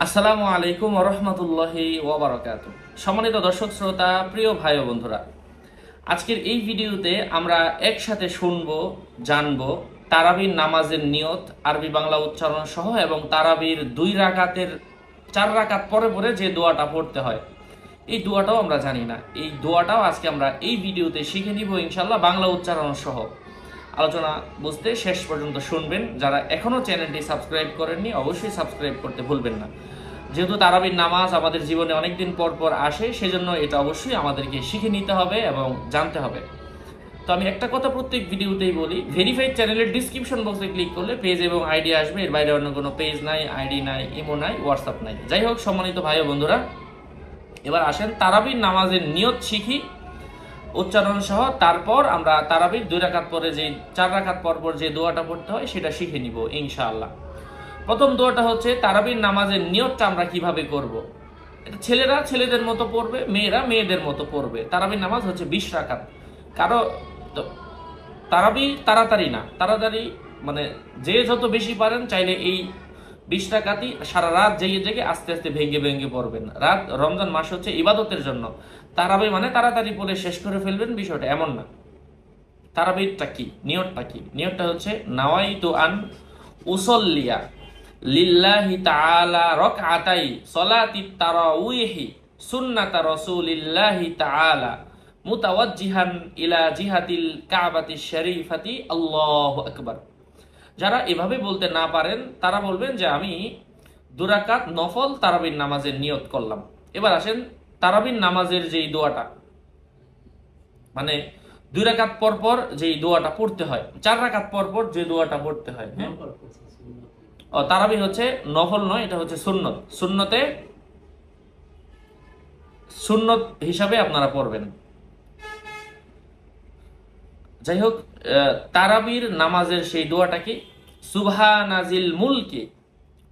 আসসালামু আলাইকুম ওয়া রাহমাতুল্লাহি ওয়া বারাকাতুহু। সম্মানিত দর্শক শ্রোতা, প্রিয় ভাই ও বন্ধুরা, আজকের এই ভিডিওতে আমরা একসাথে শুনবো, জানবো তারাবির নামাজের নিয়ত, আরবি বাংলা উচ্চারণ সহ এবং তারাবির 4 রাকাত পরে পরে যে দোয়াটা পড়তে হয়, এই দোয়াটাও আমরা জানি না। এই দোয়াটাও আজকে আমরা এই ভিডিওতে শিখে নিব ইনশাআল্লাহ, বাংলা উচ্চারণ সহ। আলোচনা বুঝতে শেষ পর্যন্ত শুনবেন। যারা এখনো চ্যানেলটি সাবস্ক্রাইব করেননি, অবশ্যই সাবস্ক্রাইব করতে ভুলবেন না। যেহেতু তারাবির নামাজ আমাদের জীবনে অনেকদিন পর পর আসে, সেজন্য এটা অবশ্যই আমাদেরকে শিখে নিতে হবে এবং জানতে হবে। তো আমি একটা কথা প্রত্যেক ভিডিওতেই বলি, ভেরিফাইড চ্যানেলের ডিসক্রিপশন বক্সে ক্লিক করলে পেজ এবং আইডি আসবে। এর বাইরে অন্য কোনো পেজ নাই, আইডি নাই, ইমো নাই, হোয়াটসঅ্যাপ নাই। যাই হোক সম্মানিত ভাই ও বন্ধুরা, এবার আসেন তারাবির নামাজের নিয়ত শিখি উচ্চারণ সহ। তারপর আমরা তারাবির 2 রাকাত পরে যে 4 রাকাত পর পর যে দোয়াটা পড়তে হয় সেটা শিখে নিব ইনশাআল্লাহ। প্রথম দোয়াটা হচ্ছে তারাবির নামাজের নিয়তটা আমরা কিভাবে করব। এটা ছেলেরা ছেলেদের মতো পড়বে, মেয়েরা মেয়েদের মতো পড়বে। তারাবির নামাজ হচ্ছে 20 রাকাত। কারো তারাবি তাড়াতাড়ি না, তাড়াতাড়ি মানে যে যত বেশি পারেন চাইলে এই 20 রাকাতই সারা রাত জেগে জেগে আস্তে আস্তে ভেঙে ভেঙে পড়বেন। রাত, রমজান মাস হচ্ছে ইবাদতের জন্য। তারাবি মানে তাড়াতাড়ি পড়ে শেষ করে ফেলবেন, বিষয়টা এমন না। তারাবিরটা কি, নিয়তটা কি? নিয়তটা হচ্ছে নাওয়াইতু আন উসল্লিয়া লিল্লাহি তাআলা রাকআতাই সলাতিত তারাউইহি সুন্নাতা রাসূলিল্লাহি তাআলা মুতাওয়াজ্জিহান ইলা জিহাতিল কাবাতিশ শরীফাতি আল্লাহু আকবার। যারা এভাবে বলতে না পারেন তারা বলবেন যে আমি 2 রাকাত নফল তারাবির নামাজের নিয়ত করলাম। এবার আসেন তারাবির নামাজের যেই দোয়াটা, মানে 2 রাকাত পর পর যেই দোয়াটা পড়তে হয়, 4 রাকাত পর পর যে দোয়াটা পড়তে হয়। হ্যাঁ, তারাবি হচ্ছে নফল নয়, এটা হচ্ছে সুন্নত। সুন্নত হিসাবে আপনারা পড়বেন। যাই হোক, তারাবির নামাজের সেই দোয়াটা কি? সুবহানাজিল মুলকি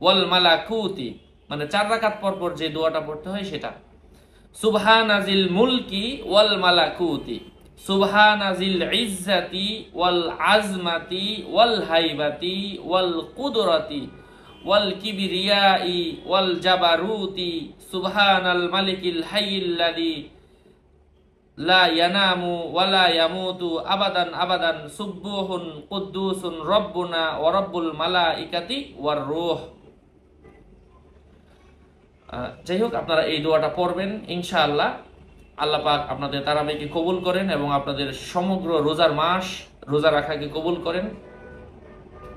ওয়াল মালাকুতি, মানে 4 রাকাত পর পর যে দোয়াটা পড়তে হয় সেটা। সুবহানাজিল মুলকি ওয়াল মালাকুতি সুবহানাজিল ইজ্জাতি ওয়াল আজমাতি ওয়াল হাইবাতি ওয়াল কুদরাতি ওয়াল কিবরিয়াই ওয়াল জাবারুতি সুবহানাল মালিকিল হাইয়িল্লাযী লা ইয়ানামু ওয়ালা ইয়ামুতু আবাদান আবাদান সুবহুন কুদ্দুসুন রব্বুনা ওয়া রব্বুল মালাইকাতি ওয়ার রূহ। যাই হোক, আপনারা এই দোয়াটা পড়বেন ইনশাআল্লাহ। আল্লাহ পাক আপনাদের তারাবিকে কবুল করেন এবং আপনাদের সমগ্র রোজার মাস রোজা রাখাকে কবুল করেন।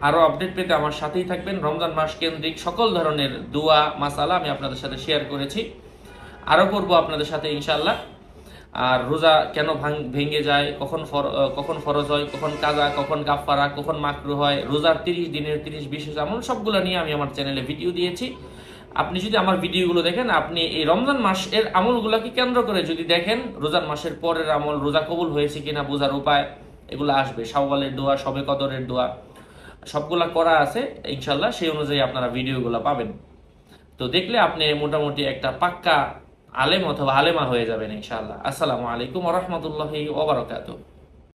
আরো আপডেট পেতে আমার সাথেই থাকবেন। রমজান মাস কেন্দ্রিক সকল ধরনের দোয়া মাসালা আমি আপনাদের সাথে শেয়ার করেছি, আরো করব আপনাদের সাথে ইনশাআল্লাহ। আর রোজা কেন ভেঙে যায়, কখন ফরজ হয়, কখন কাজা, কখন কাফারা, কখন মাকরু হয়, রোজার 30 দিনের 30 বিশেষ আমল, সবগুলো নিয়ে আমি আমার চ্যানেলে ভিডিও দিয়েছি। আপনি যদি আমার ভিডিওগুলো দেখেন, আপনি এই রমজান মাসের আমলগুলোকে কেন্দ্র করে যদি দেখেন, রোজার মাসের পরের আমল, রোজা কবুল হয়েছে কিনা বোঝার উপায় এগুলো আসবে। শাওয়ালের দোয়া, শবে কদরের দোয়া সবগুলা করা আছে ইনশাল্লাহ। সেই অনুযায়ী আপনারা ভিডিওগুলো পাবেন। তো দেখলে আপনি মোটামুটি একটা পাক্কা আলেম অথবা আলেমা হয়ে যাবেন ইনশাআল্লাহ। আসসালামু আলাইকুম ওয়া রাহমাতুল্লাহি ওয়া বারাকাতুহু।